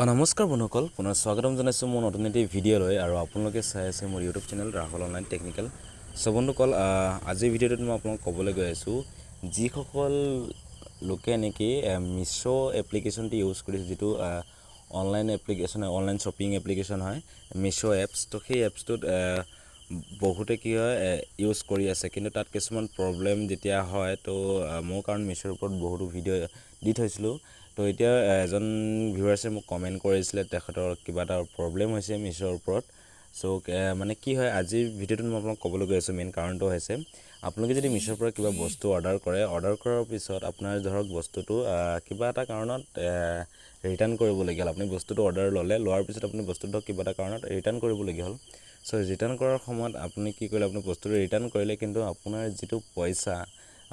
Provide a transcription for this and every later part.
নমস্কাৰ বন্ধুসকল, পুনৰ স্বাগতম জনাইছোঁ মোৰ নতুন এটি ভিডিঅ'লৈ আৰু আপোনালোকে চাই আছে মোৰ YouTube channel Rahul online technical. বন্ধুসকল, আজিৰ ভিডিঅ'টোত মই আপোনাক ক'বলৈ গৈ আছোঁ যিসকল লোকে নেকি মিছো এপ্লিকেশ্যনটি ইউজ কৰিছে, যিটো online application online shopping application হয় মিছো এপছ। তো সেই এপছটোত বহুতে কি হয় ইউজ কৰি আছে, কিন্তু তাত কিছুমান প্ৰব্লেম যেতিয়া হয় তো মোৰ কাৰণ মিছোৰ ওপৰত বহুতো ভিডিঅ' দি থৈছিলোঁ। তো এতিয়া এজন ভিউৱাৰ্ছে মোক কমেণ্ট কৰিছিলে তেখেতৰ কিবা এটা প্ৰব্লেম হৈছে মিছোৰ ওপৰত। মানে কি হয়, আজিৰ ভিডিঅ'টোত মই আপোনাক ক'বলৈ গৈ আছোঁ মেইন কাৰণটো হৈছে আপোনালোকে যদি মিছোৰ পৰা কিবা বস্তু অৰ্ডাৰ কৰাৰ পিছত আপোনাৰ ধৰক বস্তুটো কিবা এটা কাৰণত ৰিটাৰ্ণ কৰিবলগীয়া হ'ল। আপুনি বস্তুটো অৰ্ডাৰ লোৱাৰ পিছত আপুনি বস্তুটো কিবা এটা কাৰণত ৰিটাৰ্ণ কৰিবলগীয়া হ'ল। ৰিটাৰ্ণ কৰাৰ সময়ত আপুনি কি কৰিলে, আপুনি বস্তুটো ৰিটাৰ্ণ কৰিলে, কিন্তু আপোনাৰ যিটো পইচা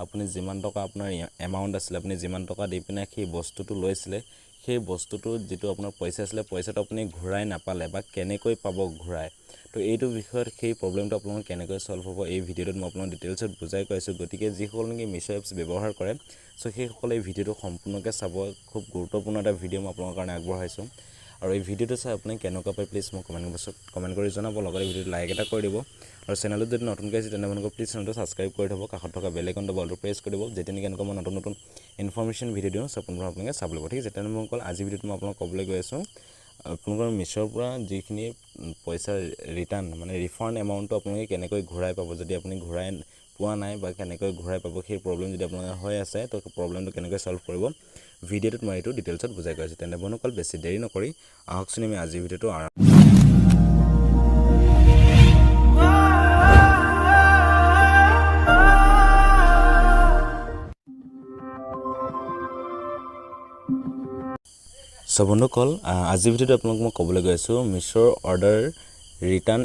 আপুনি যিমান টকা আপোনাৰ এমাউণ্ট আছিলে, আপুনি যিমান টকা দি পিনে সেই বস্তুটো লৈছিলে, সেই বস্তুটো যিটো আপোনাৰ পইচা আছিলে পইচাটো আপুনি ঘূৰাই নাপালে বা কেনেকৈ পাব ঘূৰাই। তো এইটো বিষয়ত সেই প্ৰব্লেমটো আপোনালোকৰ কেনেকৈ ছল্ভ হ'ব এই ভিডিঅ'টোত মই আপোনাক ডিটেইলছত বুজাই কৈছোঁ। গতিকে যিসকল নেকি মিছো এপছ ব্যৱহাৰ কৰে সেইসকলে এই ভিডিঅ'টো সম্পূৰ্ণকৈ চাব। খুব গুৰুত্বপূৰ্ণ এটা ভিডিঅ' মই আপোনালোকৰ কাৰণে আগবঢ়াইছোঁ। আৰু এই ভিডিঅ'টো চাই আপুনি কেনেকুৱা পায় প্লিজ মোক কমেণ্ট কৰি জনাব। লগতে ভিডিঅ'টো লাইক এটা কৰি দিব আৰু চেনেলটোত যদি নতুনকৈ আছে তেনেহ'লে প্লিজ চেনেলটো ছাবস্ক্ৰাইব কৰি থ'ব। কাষত থকা বেল আইকনটো বলটো প্ৰেছ কৰি দিব, যেতিয়া নেকি এনেকুৱা মই নতুন ইনফৰ্মেশ্যন ভিডিঅ' দিওঁ আপোনালোকে চাব লাগিব। ঠিক আছে, তেনেহ'লে মই আজি ভিডিঅ'টো মই আপোনাক ক'বলৈ গৈ আছোঁ আপোনালোকৰ মিছোৰ পৰা যিখিনি পইচা ৰিফাণ্ড এমাউণ্টটো আপোনালোকে কেনেকৈ ঘূৰাই পাব। যদি আপুনি ঘূৰাই পোৱা নাই বা কেনেকৈ ঘূৰাই পাব সেই প্ৰব্লেম যদি আপোনাৰ হৈ আছে, তো প্ৰব্লেমটো কেনেকৈ ছল্ভ কৰিব ভিডিঅ'টোত মই এইটো ডিটেইলছত বুজাই গৈ আছোঁ। তেনে বন্ধুসকল, বেছি দেৰি নকৰি আহকচোন আমি আজিৰ ভিডিঅ'টো বন্ধুসকল, আজিৰ ভিডিঅ'টো আপোনাক মই ক'বলৈ গৈ আছোঁ মিছোৰ অৰ্ডাৰ ৰিটাৰ্ণ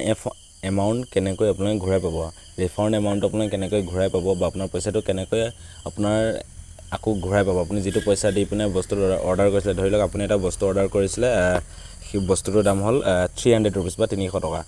এমাউণ্ট কেনেকৈ আপোনালোকে ঘূৰাই পাব, ৰিফাণ্ড এমাউণ্টটো আপোনালোকে কেনেকৈ ঘূৰাই পাব বা আপোনাৰ পইচাটো কেনেকৈ আপোনাৰ আকৌ ঘূৰাই পাব। আপুনি যিটো পইচা দি পিনে বস্তুটো অৰ্ডাৰ কৰিছিলে, ধৰি লওক আপুনি এটা বস্তু অৰ্ডাৰ কৰিছিলে, সেই বস্তুটোৰ দাম হ'ল 300 ৰুপিজ বা 300 টকা,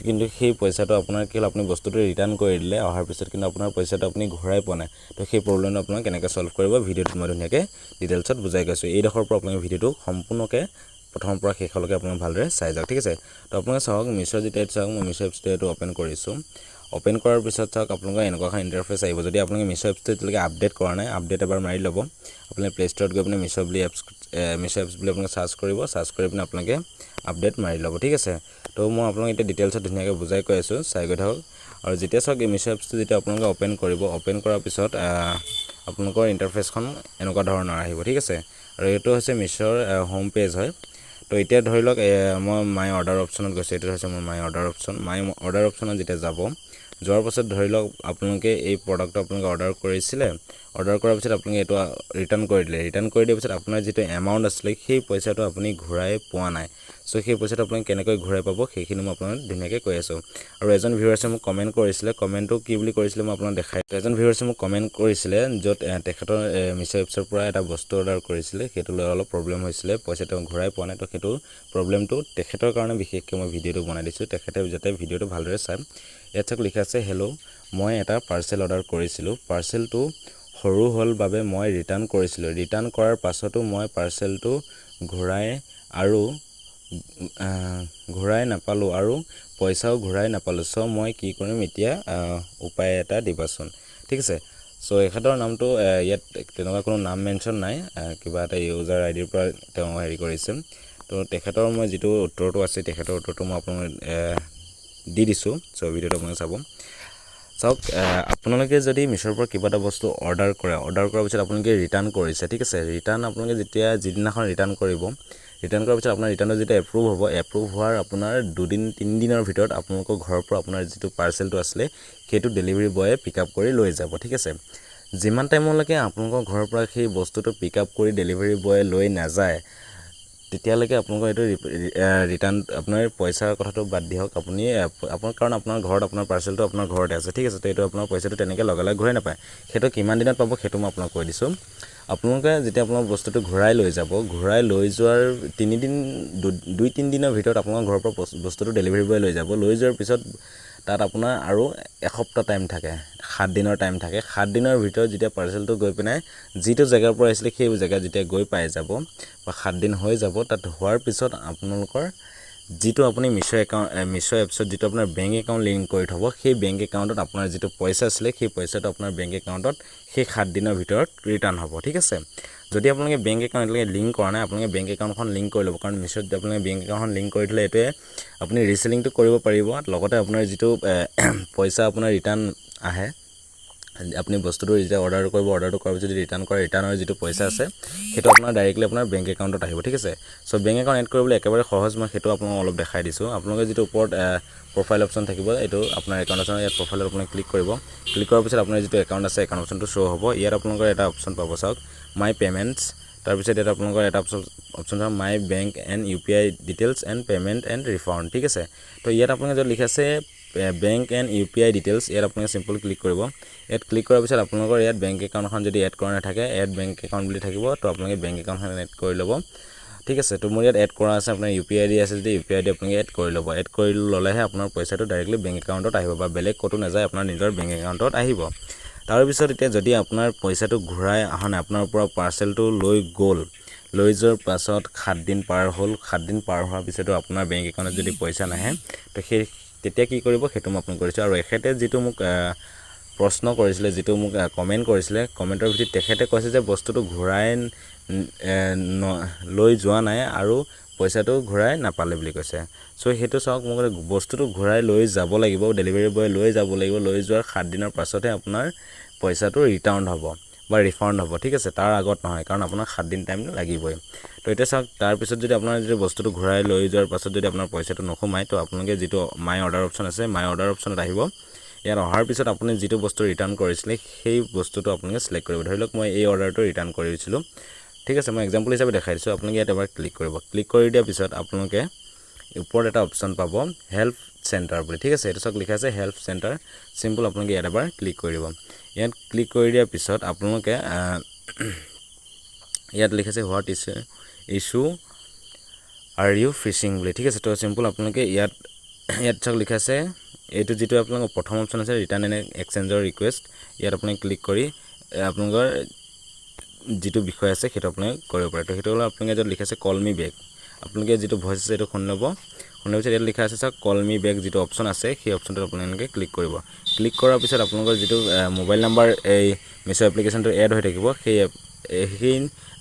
কিন্তু সেই পইচাটো আপোনাৰ কি হ'ল, আপুনি বস্তুটো ৰিটাৰ্ণ কৰি দিলে, অহাৰ পিছত কিন্তু আপোনাৰ পইচাটো আপুনি ঘূৰাই পোৱা নাই। তো সেই প্ৰব্লেমটো আপোনাক কেনেকৈ ছল্ভ কৰিব ভিডিঅ'টোত মই ধুনীয়াকৈ ডিটেইলছত বুজাই গৈছোঁ। এইডোখৰ পৰা আপোনালোকে ভিডিঅ'টো সম্পূৰ্ণকৈ প্ৰথমৰ পৰা শেষলৈকে আপোনালোকে ভালদৰে চাই যাওক। ঠিক আছে, তো আপোনালোকে চাওক মিছো যেতিয়া চাওক, মই মিছো এপছটো এইটো অ'পেন কৰিছোঁ। অ'পেন কৰাৰ পিছত চাওক আপোনালোকৰ এনেকুৱা এখন ইণ্টাৰফেচ আহিব। যদি আপোনালোকে মিছো এপছটো এতিয়ালৈকে আপডেট কৰা নাই, আপডেট এবাৰ মাৰি ল'ব। আপুনি প্লে ষ্ট'ৰত গৈ পিনে মিছো এপছ বুলি আপোনালোকে চাৰ্চ কৰিব, চাৰ্চ কৰি পিনে আপোনালোকে আপডেট মাৰি ল'ব। ঠিক আছে, তো মই আপোনালোকক এতিয়া ডিটেইলছত ধুনীয়াকৈ বুজাই কৈ আছোঁ, চাই গৈ থাকক। আৰু যেতিয়া চাওক এই মিছো এপছটো যেতিয়া আপোনালোকে অ'পেন কৰিব, অ'পেন কৰাৰ পিছত আপোনালোকৰ ইণ্টাৰফেচখন এনেকুৱা ধৰণৰ আহিব। ঠিক আছে, আৰু এইটো হৈছে মিছোৰ হোম পেজ হয়। তো এতিয়া ধৰি লওক মই মাই অৰ্ডাৰ অপশ্যনত গৈছোঁ। এইটো হৈছে মোৰ মাই অৰ্ডাৰ অপশ্যন। মাই অৰ্ডাৰ অপশ্যনত যেতিয়া যোৱাৰ পাছত ধৰি লওক আপোনালোকে এই প্ৰডাক্টটো আপোনালোকে অৰ্ডাৰ কৰিছিলে, অৰ্ডাৰ কৰাৰ পিছত আপোনালোকে এইটো ৰিটাৰ্ণ কৰি দিলে। ৰিটাৰ্ণ কৰি দিয়াৰ পিছত আপোনাৰ যিটো এমাউণ্ট আছিলে সেই পইচাটো আপুনি ঘূৰাই পোৱা নাই। সেই পইচাটো আপুনি কেনেকৈ ঘূৰাই পাব সেইখিনি মই আপোনাক ধুনীয়াকৈ কৈ আছোঁ। আৰু এজন ভিউৱাৰ্ছে মোক কমেণ্ট কৰিছিলে, কমেণ্টটো কি বুলি কৰিছিলে মই আপোনাক দেখাই। এজন ভিউৱাৰ্ছে মোক কমেণ্ট কৰিছিলে য'ত তেখেতৰ মিছো এপছৰ পৰা এটা বস্তু অৰ্ডাৰ কৰিছিলে, সেইটো লৈ অলপ প্ৰব্লেম হৈছিলে, পইচাটো ঘূৰাই পোৱা নাই। তো সেইটো প্ৰব্লেমটো তেখেতৰ কাৰণে বিশেষকৈ মই ভিডিঅ'টো বনাই দিছোঁ, তেখেতে যাতে ভিডিঅ'টো ভালদৰে চায়। ইয়াত চাওক লিখা আছে, হেল্ল', মই এটা পাৰ্চেল অৰ্ডাৰ কৰিছিলোঁ, পাৰ্চেলটো সৰু হ'ল বাবে মই ৰিটাৰ্ণ কৰিছিলোঁ। ৰিটাৰ্ণ কৰাৰ পাছতো মই পাৰ্চেলটো ঘূৰাই নাপালোঁ আৰু পইচাও ঘূৰাই নাপালোঁ। মই কি কৰিম এতিয়া, উপায় এটা দিবাচোন। ঠিক আছে, এখেতৰ নামটো ইয়াত তেনেকুৱা কোনো নাম মেনশ্যন নাই, কিবা এটা ইউজাৰ আইডিৰ পৰা তেওঁ হেৰি কৰিছে। তো তেখেতৰ মই যিটো উত্তৰটো আছে, তেখেতৰ উত্তৰটো মই আপোনাক দি দিছোঁ। ভিডিঅ'টো আপোনালোকে চাওক। আপোনালোকে যদি মিছোৰ পৰা কিবা এটা বস্তু অৰ্ডাৰ কৰাৰ পিছত আপোনালোকে ৰিটাৰ্ণ কৰিছে। ঠিক আছে, ৰিটাৰ্ণ আপোনালোকে যিদিনাখন ৰিটাৰ্ণ কৰিব, ৰিটাৰ্ণ কৰাৰ পিছত আপোনাৰ ৰিটাৰ্ণটো যেতিয়া এপ্ৰুভ হ'ব, এপ্ৰুভ হোৱাৰ আপোনাৰ 2-3 দিনৰ ভিতৰত আপোনালোকৰ ঘৰৰ পৰা আপোনাৰ যিটো পাৰ্চেলটো আছিলে সেইটো ডেলিভাৰী বয়ে পিক আপ কৰি লৈ যাব। ঠিক আছে, যিমান টাইমলৈকে আপোনালোকৰ ঘৰৰ পৰা সেই বস্তুটো পিক আপ কৰি ডেলিভাৰী বয়ে লৈ নাযায়, তেতিয়ালৈকে আপোনালোকৰ এইটো ৰিটাৰ্ণ আপোনাৰ পইচাৰ কথাটো বাদ দিয়ক। কাৰণ আপোনাৰ ঘৰত আপোনাৰ পাৰ্চেলটো আপোনাৰ ঘৰতে আছে। ঠিক আছে, তো এইটো আপোনাৰ পইচাটো তেনেকৈ লগে ঘূৰাই নাপায়। সেইটো কিমান দিনত পাব সেইটো মই আপোনাক কৈ দিছোঁ। আপোনালোকে যেতিয়া আপোনাৰ বস্তুটো ঘূৰাই লৈ যাব, ঘূৰাই লৈ যোৱাৰ 2-3 দিনৰ ভিতৰত আপোনালোকৰ ঘৰৰ পৰা বস্তুটো ডেলিভাৰী বয়ে লৈ যাব। লৈ যোৱাৰ পিছত তাত আপোনাৰ আৰু এসপ্তাহ টাইম থাকে 7 দিনৰ টাইম থাকে 7 দিনৰ ভিতৰত যেতিয়া পাৰ্চেলটো গৈ পিনে যিটো জেগাৰ পৰা আহিছিলে সেই জেগা যেতিয়া গৈ পাই যাব বা 7 দিন হৈ যাব তাত হোৱাৰ পিছত আপোনালোকৰ যিটো আপুনি মিছো এপছত যিটো আপোনাৰ বেংক একাউণ্ট লিংক কৰি থব সেই বেংক একাউণ্টত আপোনাৰ যিটো পইচা আছিলে সেই পইচাটো আপোনাৰ বেংক একাউণ্টত সেই 7 দিনৰ ভিতৰত ৰিটাৰ্ণ হ'ব ঠিক আছে যদি আপোনালোকে বেংক একাউণ্ট লিংক কৰা নাই আপোনালোকে বেংক একাউণ্টখন লিংক কৰি ল'ব কাৰণ মিছোত আপোনালোকে বেংক একাউণ্টখন লিংক কৰি দিলে এটোৱে আপুনি ৰিসেলিংটো কৰিব পাৰিব লগতে আপোনাৰ যিটো পইচা আপোনাৰ ৰিটাৰ্ণ আহে আপুনি বস্তুটো যেতিয়া অৰ্ডাৰ কৰিব অৰ্ডাৰটো কৰাৰ পিছত যদি ৰিটাৰ্ণ কৰে ৰিটাৰ্ণৰ যিটো পইচা আছে সেইটো আপোনাৰ ডাইৰেক্টলি আপোনাৰ বেংক একাউণ্টত আহিব ঠিক আছে সো বেংক একাউণ্ট এড কৰিবলৈ একেবাৰে সহজ মই সেইটো আপোনাক অলপ দেখাই দিছোঁ আপোনালোকে যিটো ওপৰত প্ৰফাইল অপশ্যন থাকিব এইটো আপোনাৰ একাউণ্ট আছে ইয়াত প্ৰফাইলত আপুনি ক্লিক কৰিব ক্লিক কৰাৰ পিছত আপোনাৰ যিটো একাউণ্ট আছে একাউণ্ট অপশ্যনটো শ্ব' হ'ব ইয়াত আপোনালোকৰ এটা অপশ্যন পাব চাওক মাই পেমেণ্টছ তাৰপিছত ইয়াত আপোনালোকৰ এটা অপশ্যন আছে my bank and UPI details and payment and refund ঠিক আছে তো ইয়াত আপোনালোকে য'ত লিখা আছে বেংক এণ্ড UPI ডিটেইলছ ইয়াত আপোনালোকে চিম্পল ক্লিক কৰিব ইয়াত ক্লিক কৰাৰ পিছত আপোনালোকৰ ইয়াত বেংক একাউণ্টখন যদি এড কৰা নাথাকে এড বেংক একাউণ্ট বুলি থাকিব তো আপোনালোকে বেংক একাউণ্টখন এড কৰি ল'ব ঠিক আছে তো মোৰ ইয়াত এড কৰা আছে আপোনাৰ UPI ID আছে যদি UPI ID আপোনালোকে এড কৰি ল'ব এড কৰি ল'লেহে আপোনাৰ পইচাটো ডাইৰেক্টলি বেংক একাউণ্টত আহিব বা বেলেগ ক'তো নাযায় আপোনাৰ নিজৰ বেংক একাউণ্টত আহিব তাৰপিছত এতিয়া যদি আপোনাৰ পইচাটো ঘূৰাই অহা নাই আপোনাৰ পৰা পাৰ্চেলটো লৈ যোৱাৰ পাছত 7 দিন পাৰ হ'ল 7 দিন পাৰ হোৱাৰ পিছতো আপোনাৰ বেংক একাউণ্টত যদি পইচা নাহে তো তেতিয়া কি কৰিব সেইটো মই আপোনাক কৰিছোঁ আৰু এখেতে যিটো মোক প্ৰশ্ন কৰিছিলে যিটো মোক কমেণ্ট কৰিছিলে কমেণ্টৰ ভিতৰত তেখেতে কৈছে যে বস্তুটো ঘূৰাই লৈ যোৱা নাই আৰু পইচাটো ঘূৰাই নাপালে বুলি কৈছে সো সেইটো চাওক মোক বস্তুটো ঘূৰাই লৈ যাব লাগিব ডেলিভাৰী বয় লৈ যাব লাগিব লৈ যোৱাৰ 7 দিনৰ পাছতহে আপোনাৰ পইচাটো ৰিটাৰ্ণ হ'ব বা ৰিফাণ্ড হ'ব ঠিক আছে তাৰ আগত নহয় কাৰণ আপোনাৰ 7 দিন টাইম লাগিবই তো এতিয়া চাওক তাৰপিছত যদি আপোনাৰ যদি বস্তুটো ঘূৰাই লৈ যোৱাৰ পাছত যদি আপোনাৰ পইচাটো নোসোমায় তো আপোনালোকে যিটো মাই অৰ্ডাৰ অপশ্যন আছে মাই অৰ্ডাৰ অপশ্যনত আহিব ইয়াত অহাৰ পিছত আপুনি যিটো বস্তু ৰিটাৰ্ণ কৰিছিলে সেই বস্তুটো আপোনালোকে সিলেক্ট কৰিব ধৰি লওক মই এই অৰ্ডাৰটো ৰিটাৰ্ণ কৰিছিলোঁ ঠিক আছে মই এক্সাম্পল হিচাপে দেখাই দিছোঁ আপোনালোকে ইয়াত এবাৰ ক্লিক কৰিব ক্লিক কৰি দিয়াৰ পিছত আপোনালোকে ওপৰত এটা অপশ্যন পাব হেল্প চেণ্টাৰ বুলি ঠিক আছে এইটো চাওক লিখা আছে হেল্প চেণ্টাৰ চিম্পল আপোনালোকে ইয়াত এবাৰ ক্লিক কৰি দিব ইয়াত ক্লিক কৰি দিয়াৰ পিছত আপোনালোকে ইয়াত লিখা আছে what issue are you facing বুলি ঠিক আছে তো চিম্পল আপোনালোকে ইয়াত চাওক লিখা আছে এইটো যিটো আপোনালোকৰ প্ৰথম অপশ্যন আছে ৰিটাৰ্ণ এণ্ড এক্সচেঞ্জৰ ৰিকুৱেষ্ট ইয়াত আপুনি ক্লিক কৰি আপোনালোকৰ যিটো বিষয় আছে সেইটো আপুনি কৰিব পাৰে তো সেইটো হ'ল আপোনালোকে য'ত লিখা আছে কল মি বেক আপোনালোকে যিটো ভইচ আছে সেইটো শুনি ল'ব শুনাৰ পিছত ইয়াত লিখা আছে চাওক কল মি বেক যিটো অপশ্যন আছে সেই অপশ্যনটোত আপোনালোকে ক্লিক কৰিব ক্লিক কৰাৰ পিছত আপোনালোকৰ যিটো মোবাইল নাম্বাৰ এই মিছো এপ্লিকেশ্যনটো এড হৈ থাকিব সেই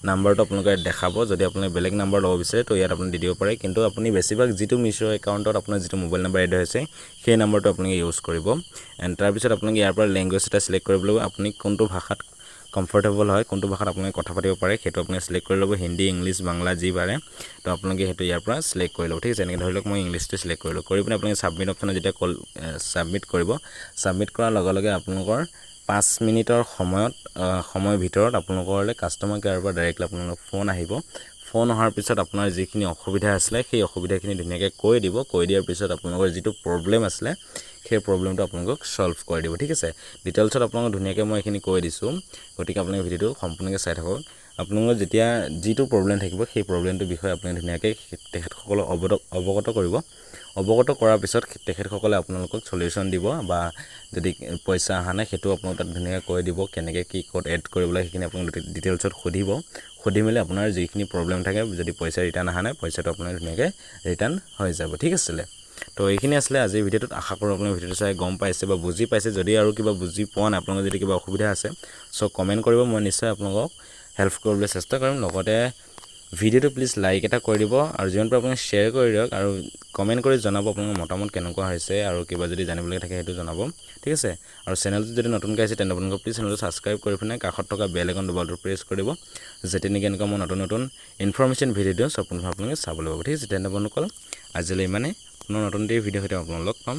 নাম্বাৰটো আপোনালোকে দেখাব যদি আপুনি বেলেগ নাম্বাৰ ল'ব বিচাৰে তো ইয়াত আপুনি দি দিব পাৰে কিন্তু আপুনি বেছিভাগ যিটো মিছো একাউণ্টত আপোনাৰ যিটো মোবাইল নাম্বাৰ এড হৈছে সেই নাম্বাৰটো আপোনালোকে ইউজ কৰিব এণ্ড তাৰপিছত আপোনালোকে ইয়াৰ পৰা লেংগুৱেজ এটা চিলেক্ট কৰিব লাগিব আপুনি কোনটো ভাষাত কমফৰ্টেবল হয় কোনটো ভাষাত আপোনালোকে কথা পাতিব পাৰে সেইটো আপুনি সিলেক্ট কৰি ল'ব হিন্দী ইংলিছ বাংলা যি পাৰে তো আপোনালোকে সেইটো ইয়াৰ পৰা সিলেক্ট কৰি ল'ব ঠিক আছে এনেকৈ ধৰি লওক মই ইংলিছটো সিলেক্ট কৰিলোঁ কৰি পিনে আপোনালোকে ছাবমিট অপশ্যনত যেতিয়া ছাবমিট কৰিব ছাবমিট কৰাৰ লগে লগে আপোনালোকৰ 5 মিনিটৰ সময়ৰ ভিতৰত আপোনালোকৰলৈ কাষ্টমাৰ কেয়াৰৰ পৰা ডাইৰেক্টলি আপোনালোকৰ ফোন আহিব ফোন অহাৰ পিছত আপোনাৰ যিখিনি অসুবিধা আছিলে সেই অসুবিধাখিনি ধুনীয়াকৈ কৈ দিয়াৰ পিছত আপোনালোকৰ যিটো প্ৰব্লেম আছিলে সেই প্ৰব্লেমটো আপোনালোকক সলভ কৰি দিব ঠিক আছে ডিটেইলছত আপোনালোকক ধুনীয়াকৈ মই এইখিনি কৈ দিছোঁ গতিকে আপোনালোকে ভিডিঅ'টো সম্পূৰ্ণকৈ চাই থাকক আপোনালোকৰ যেতিয়া যিটো প্ৰব্লেম থাকিব সেই প্ৰব্লেমটোৰ বিষয়ে আপুনি ধুনীয়াকৈ তেখেতসকলক অৱগত কৰিব অৱগত কৰাৰ পিছত তেখেতসকলে আপোনালোকক সলিউশ্যন দিব বা যদি পইচা অহা নাই সেইটো আপোনালোক তাত ধুনীয়াকৈ কৈ দিব কেনেকৈ কি ক'ত এড কৰিব লাগে সেইখিনি আপোনালোকে ডিটেইলছত সুধি মেলি আপোনাৰ যিখিনি প্ৰব্লেম থাকে যদি পইচা ৰিটাৰ্ণ অহা নাই পইচাটো আপোনাৰ ধুনীয়াকৈ ৰিটাৰ্ণ হৈ যাব ঠিক আছিলে তো এইখিনি আছিলে আজিৰ ভিডিঅ'টোত আশা কৰোঁ আপোনালোকে ভিডিঅ'টো চাই গম পাইছে বা বুজি পাইছে যদি আৰু কিবা বুজি পোৱা নাই আপোনালোকৰ যদি কিবা অসুবিধা আছে সো কমেণ্ট কৰিব মই নিশ্চয় আপোনালোকক হেল্প কৰিবলৈ চেষ্টা কৰিম লগতে ভিডিঅ'টো প্লিজ লাইক এটা কৰি দিব আৰু যিমান পাৰে আপুনি শ্বেয়াৰ কৰি দিয়ক আৰু কমেণ্ট কৰি জনাব আপোনালোকৰ মতামত কেনেকুৱা হৈছে আৰু কিবা যদি জানিবলৈ থাকে সেইটো জনাব ঠিক আছে আৰু চেনেলটো যদি নতুনকৈ আছে তেন্তে আপোনালোকে প্লিজ চেনেলটো ছাবস্ক্ৰাইব কৰি পিনে কাষত থকা বেল আইকন দবাটো প্ৰেছ কৰি দিব যেতিয়া নেকি এনেকুৱা মই নতুন ইনফৰমেশ্যন ভিডিঅ' দিওঁ আপোনালোকে চাবলৈ পাব ঠিক আছে তেন্তে বন্ধুসকল আজিলৈ ইমানে পুনৰ নতুন ভিডিঅ' সৈতে আপোনালোকক লগ পাম